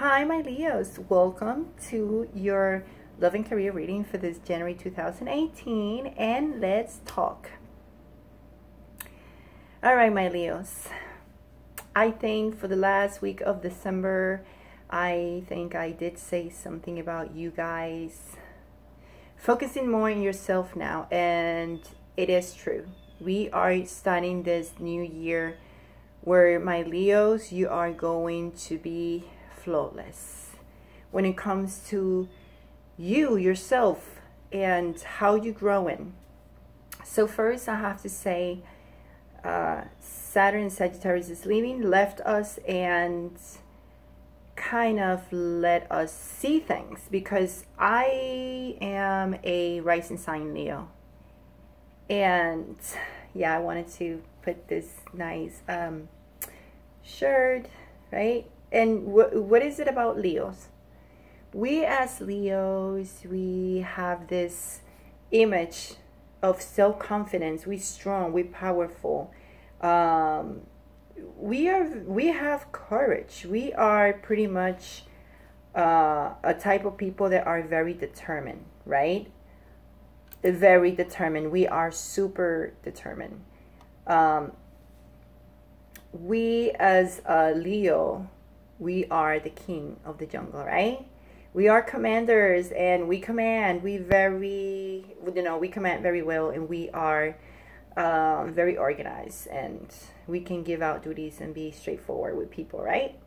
Hi, my Leos. Welcome to your love and career reading for this January 2018, and let's talk. All right, my Leos. I think for the last week of December, I think I did say something about you guys focusing more on yourself now, and it is true. We are starting this new year where, my Leos, you are going to be flawless when it comes to you, yourself, and how you're growing. So first, I have to say, Saturn and Sagittarius is leaving, left us, and kind of let us see things, because I am a rising sign Leo. And yeah, I wanted to put this nice shirt, right? And what is it about Leos? We as Leos, we have this image of self-confidence. We're strong, we're powerful. We have courage. We are pretty much a type of people that are very determined, right? Very determined. We are super determined. We as a Leo, we are the king of the jungle, right? We are commanders, and we command. We command very well, and we are very organized, and we can give out duties and be straightforward with people, right?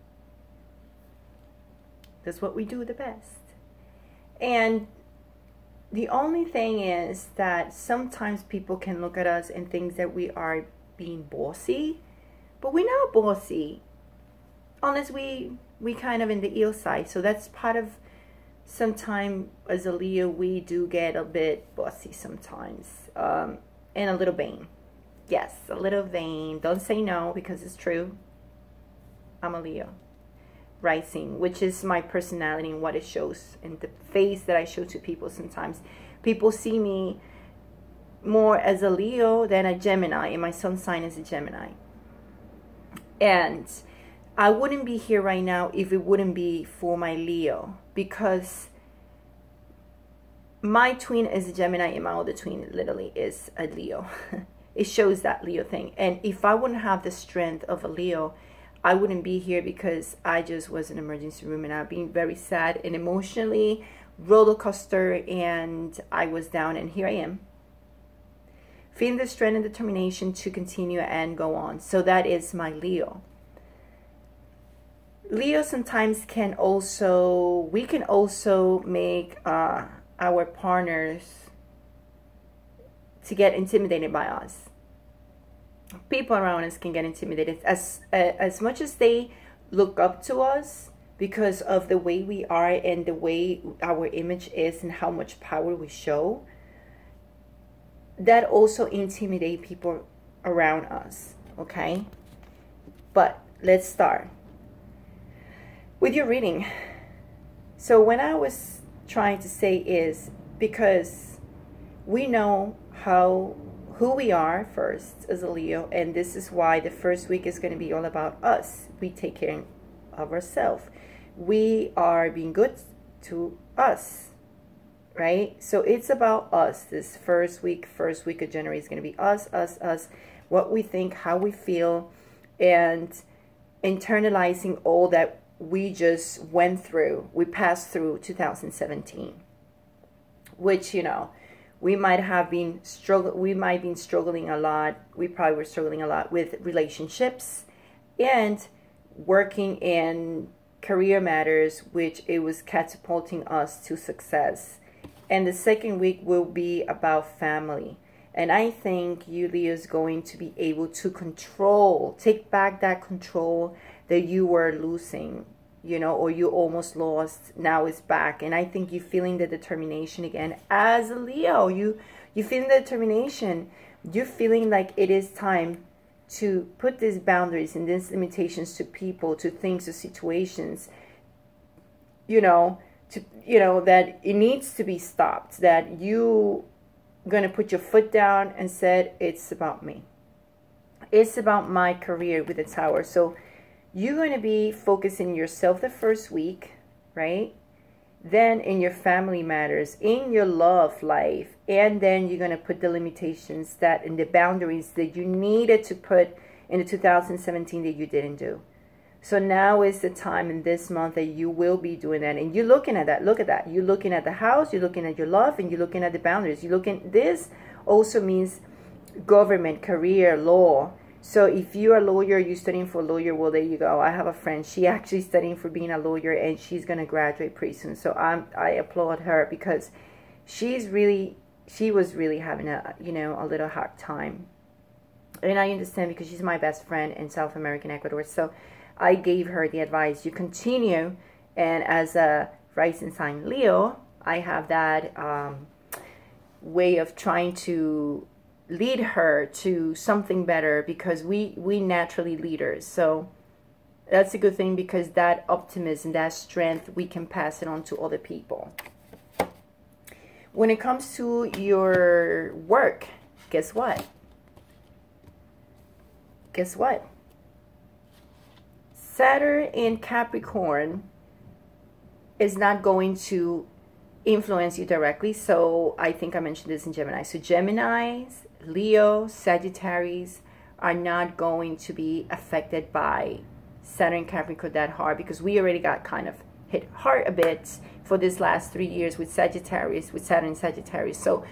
That's what we do the best. And the only thing is that sometimes people can look at us and think that we are being bossy, but we're not bossy unless we kind of in the eel side. So that's part of, sometimes as a Leo, we do get a bit bossy sometimes, and a little vain. Yes, a little vain. Don't say no, because it's true. I'm a Leo rising, which is my personality and what it shows in the face that I show to people. Sometimes people see me more as a Leo than a Gemini, and my sun sign is a Gemini. And I wouldn't be here right now if it wouldn't be for my Leo, because my twin is a Gemini and my other twin literally is a Leo. It shows that Leo thing. And if I wouldn't have the strength of a Leo, I wouldn't be here, because I just was in an emergency room and I've been very sad and emotionally roller coaster, and I was down, and here I am, feeling the strength and determination to continue and go on. So that is my Leo. Leo sometimes can also, we can also make our partners to get intimidated by us. People around us can get intimidated as much as they look up to us because of the way we are and the way our image is and how much power we show. That also intimidate people around us, okay? But let's start with your reading. So when I was trying to say is, because we know who we are first as a Leo, and this is why the first week is going to be all about us. We take care of ourselves. We are being good to us, right? So it's about us. This first week of January is going to be us, what we think, how we feel, and internalizing all that we just went through. We passed through 2017, which, you know, we might have been struggling a lot. We probably were struggling a lot with relationships and working in career matters, which it was catapulting us to success. And the second week will be about family. And I think you, Leo, is going to be able to take back that control that you were losing, you know, or you almost lost. Now it's back. And I think you're feeling the determination again. As a Leo, you're feeling the determination. You're feeling like it is time to put these boundaries and these limitations to people, to things, to situations, you know, that it needs to be stopped, that you going to put your foot down and said, it's about me. It's about my career with the Tower. So you're going to be focusing yourself the first week, right? Then in your family matters, in your love life, and then you're going to put the limitations that and the boundaries that you needed to put in the 2017 that you didn't do. So now is the time in this month that you will be doing that. And you're looking at that. Look at that. You're looking at the house, you're looking at your love, and you're looking at the boundaries. You're looking, this also means government, career, law. So if you're a lawyer, you're studying for a lawyer, well, there you go. I have a friend. She actually studying for being a lawyer, and she's going to graduate pretty soon. So I applaud her because she was really having a little hard time. And I understand because she's my best friend in South American Ecuador. So I gave her the advice, you continue. And as a rising sign Leo, I have that way of trying to lead her to something better, because we naturally leaders. So that's a good thing, because that optimism, that strength, we can pass it on to other people. When it comes to your work, guess what? Guess what? Saturn in Capricorn is not going to influence you directly. So I think I mentioned this in Gemini. So Geminis, Leo, Sagittarius are not going to be affected by Saturn Capricorn that hard, because we already got kind of hit hard a bit for this last 3 years with Sagittarius, with Saturn Sagittarius. So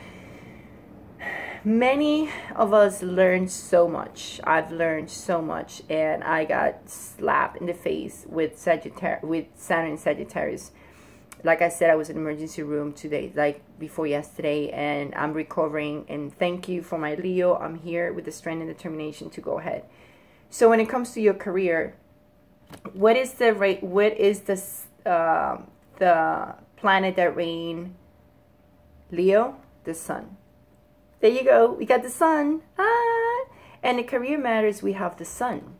many of us learned so much. I've learned so much, and I got slapped in the face with Saturn Sagittarius. Like I said, I was in emergency room today, like before yesterday, and I'm recovering. And thank you for my Leo. I'm here with the strength and determination to go ahead. So when it comes to your career, what is the planet that reign Leo? The sun. There you go. We got the sun. And the career matters, we have the sun.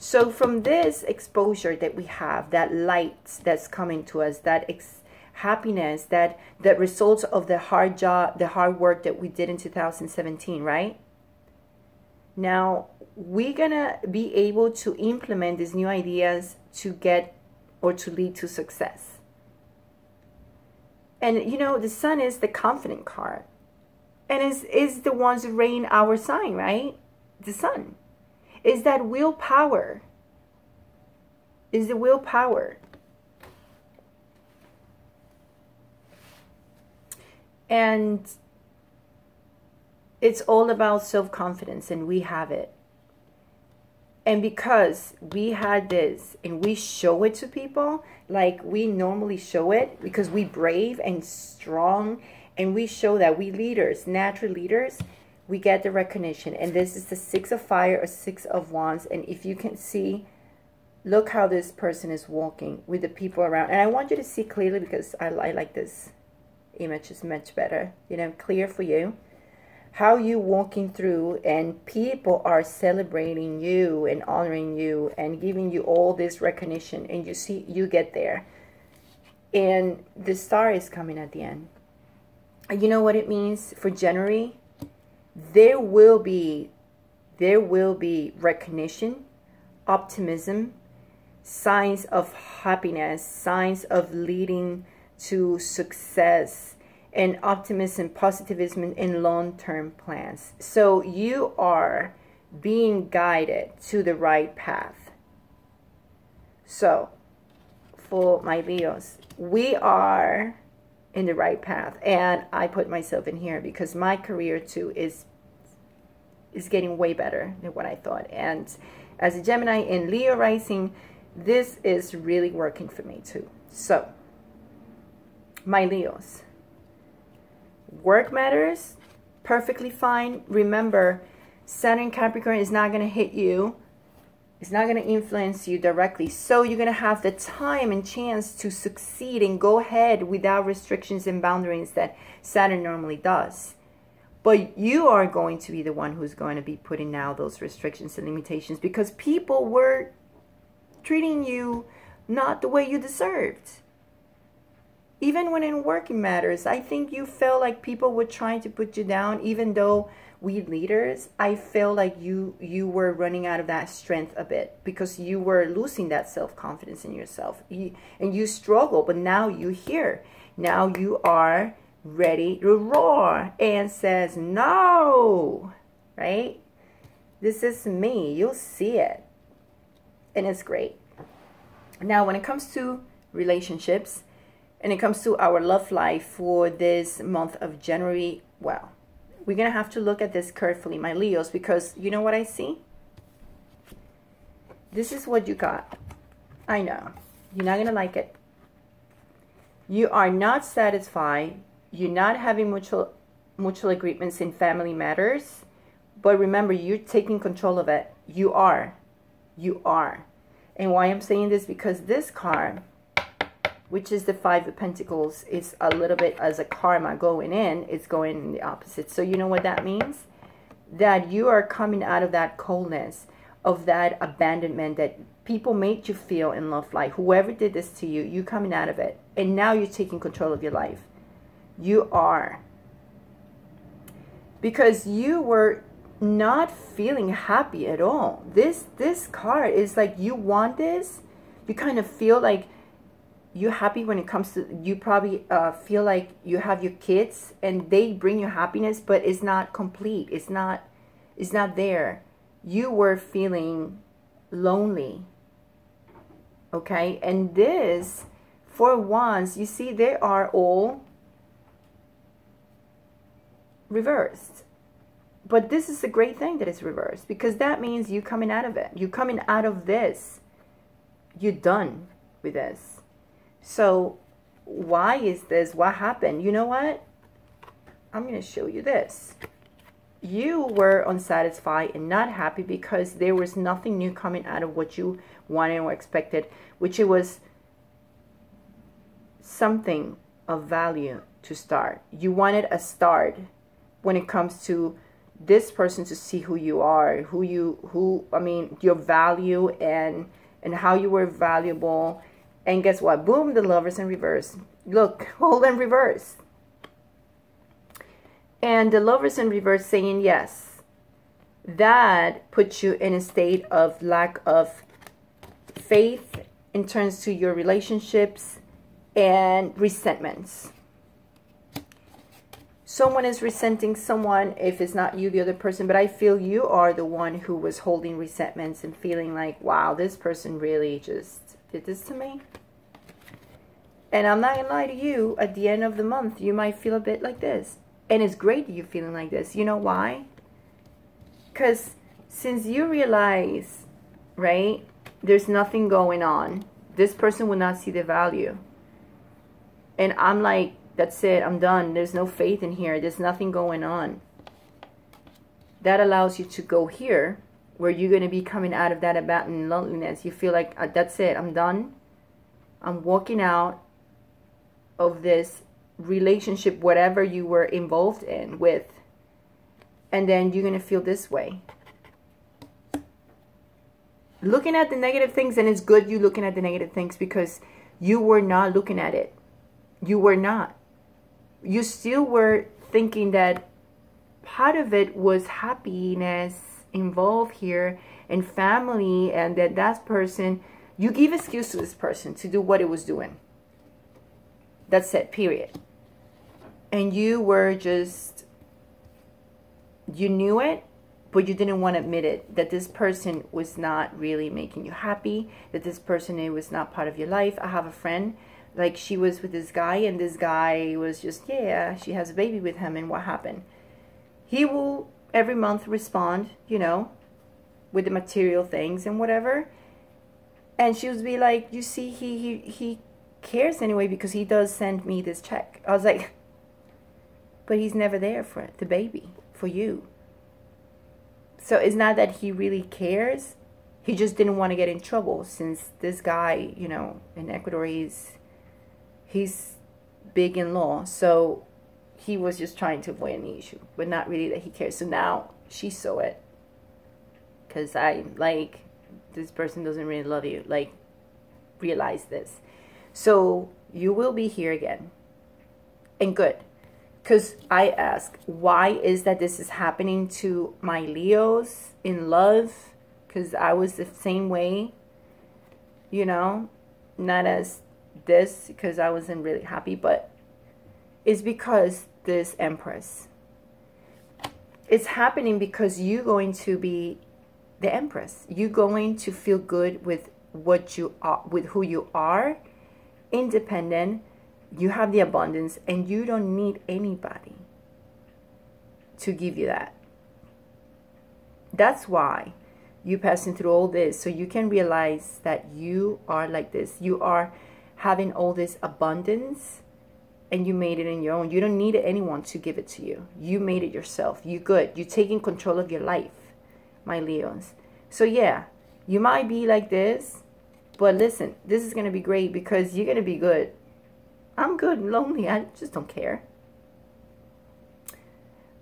So from this exposure that we have, that light that's coming to us, that happiness, that results of the hard job, the hard work that we did in 2017, right? Now, we're going to be able to implement these new ideas to get or to lead to success. And, you know, the sun is the confident card. And is the ones that reign our sign, right? The sun. Is that willpower. Is the willpower. And it's all about self-confidence, and we have it. And because we had this and we show it to people like we normally show it, because we brave and strong, and we show that we leaders, natural leaders, we get the recognition. And this is the 6 of fire or 6 of wands. And if you can see, look how this person is walking with the people around. And I want you to see clearly, because I like this image is much better, you know, clear for you. How you walking through, and people are celebrating you and honoring you and giving you all this recognition. And you see, you get there. And the star is coming at the end. And you know what it means for January? There will be recognition, optimism, signs of happiness, signs of leading to success, and optimism, positivism in long-term plans. So you are being guided to the right path. So for my Leos, we are in the right path. And I put myself in here because my career too is getting way better than what I thought. And as a Gemini in Leo rising, this is really working for me too. So my Leos, work matters, perfectly fine. Remember, Saturn Capricorn is not going to hit you. It's not going to influence you directly. So you're going to have the time and chance to succeed and go ahead without restrictions and boundaries that Saturn normally does. But you are going to be the one who's going to be putting now those restrictions and limitations, because people were treating you not the way you deserved. Even when in working matters, I think you felt like people were trying to put you down, even though we leaders, I feel like you were running out of that strength a bit because you were losing that self-confidence in yourself. And you struggle, but now you're here. Now you are ready to roar and says, no, right? This is me. You'll see it. And it's great. Now, when it comes to relationships, and it comes to our love life for this month of January, well, we're going to have to look at this carefully, my Leos, because you know what I see? This is what you got. I know. You're not going to like it. You are not satisfied. You're not having mutual agreements in family matters. But remember, you're taking control of it. You are. You are. And why I'm saying this, because this card, which is the Five of Pentacles, is a little bit as a karma going in, it's going in the opposite. So you know what that means? That you are coming out of that coldness, of that abandonment that people made you feel in love life. Whoever did this to you, you coming out of it. And now you're taking control of your life. You are. Because you were not feeling happy at all. This card is like you want this. You kind of feel like you're happy when it comes to, you probably feel like you have your kids and they bring you happiness, but it's not complete. It's not there. You were feeling lonely. Okay? And this, for once, you see, they are all reversed. But this is a great thing that it's reversed, because that means you coming out of it. You coming out of this. You're done with this. So why is this? What happened? You know what? I'm going to show you this. You were unsatisfied and not happy because there was nothing new coming out of what you wanted or expected, which it was something of value to start. You wanted a start when it comes to this person, to see who you are, your value and how you were valuable. And guess what? Boom, the Lovers in reverse. Look, all in reverse. And the Lovers in reverse saying yes. That puts you in a state of lack of faith in terms to your relationships and resentments. Someone is resenting someone, if it's not you, the other person, but I feel you are the one who was holding resentments and feeling like, wow, this person really just did this to me. And I'm not gonna lie to you, at the end of the month, you might feel a bit like this. And it's great that you're feeling like this. You know why? Because since you realize, right, there's nothing going on, this person will not see the value. And I'm like, that's it, I'm done. There's no faith in here. There's nothing going on. That allows you to go here, where you're going to be coming out of that abandoned loneliness. You feel like, that's it, I'm done. I'm walking out of this relationship, whatever you were involved in with. And then you're going to feel this way. Looking at the negative things, and it's good you looking at the negative things, because you were not looking at it. You were not. You still were thinking that part of it was happiness involved here and family, and that person, you give excuse to this person to do what it was doing. That's it, period. And you were just, you knew it, but you didn't want to admit it, that this person was not really making you happy, that this person, it was not part of your life. I have a friend, like, she was with this guy, and this guy was just, yeah, she has a baby with him, and what happened? He will every month respond, you know, with the material things and whatever. And she would be like, you see, he cares anyway, because he does send me this check. I was like, but he's never there for the baby, for you. So it's not that he really cares. He just didn't want to get in trouble, since this guy, you know, in Ecuador, he's big in law, so he was just trying to avoid any issue, but not really that he cares. So now she saw it, because I, like, this person doesn't really love you, like, realize this. So you will be here again. And good. Because I ask, why is that this is happening to my Leos in love? Because I was the same way, you know, not as this, because I wasn't really happy, but it's because this Empress. It's happening because you're going to be the Empress. You're going to feel good with what you are, with who you are, independent. You have the abundance, and you don't need anybody to give you that. That's why you're passing through all this, so you can realize that you are like this. You are having all this abundance, and you made it in your own. You don't need anyone to give it to you. You made it yourself. You good. You're taking control of your life, my Leos. So yeah, you might be like this, but listen, this is going to be great because you're going to be good. I'm good and lonely. I just don't care.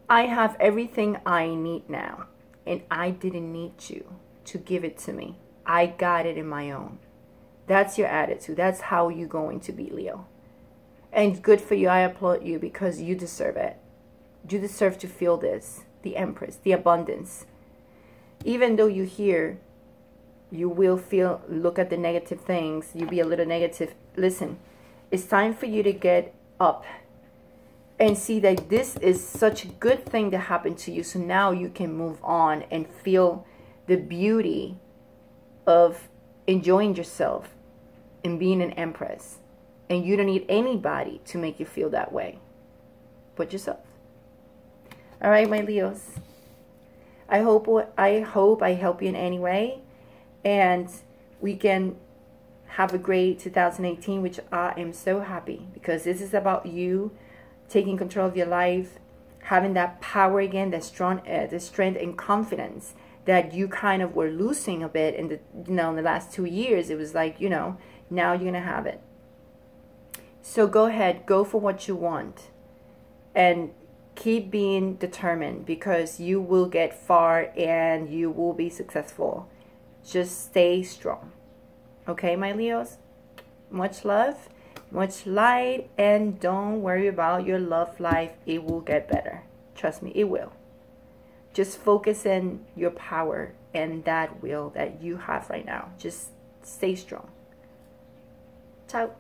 I have everything I need now, and I didn't need you to give it to me. I got it in my own. That's your attitude. That's how you're going to be, Leo. And good for you. I applaud you because you deserve it. You deserve to feel this, the Empress, the abundance. Even though you're here, you will feel, look at the negative things. You'll be a little negative. Listen. It's time for you to get up and see that this is such a good thing that happened to you. So now you can move on and feel the beauty of enjoying yourself and being an Empress. And you don't need anybody to make you feel that way but yourself. All right, my Leos. I hope I help you in any way. And we can have a great 2018, which I am so happy because this is about you taking control of your life, having that power again, that strong, the strength and confidence that you kind of were losing a bit in the, in the last 2 years. It was like, now you're gonna have it. So go ahead, go for what you want, and keep being determined because you will get far and you will be successful. Just stay strong. Okay, my Leos? Much love, much light, and don't worry about your love life. It will get better. Trust me, it will. Just focus in your power and that will that you have right now. Just stay strong. Ciao.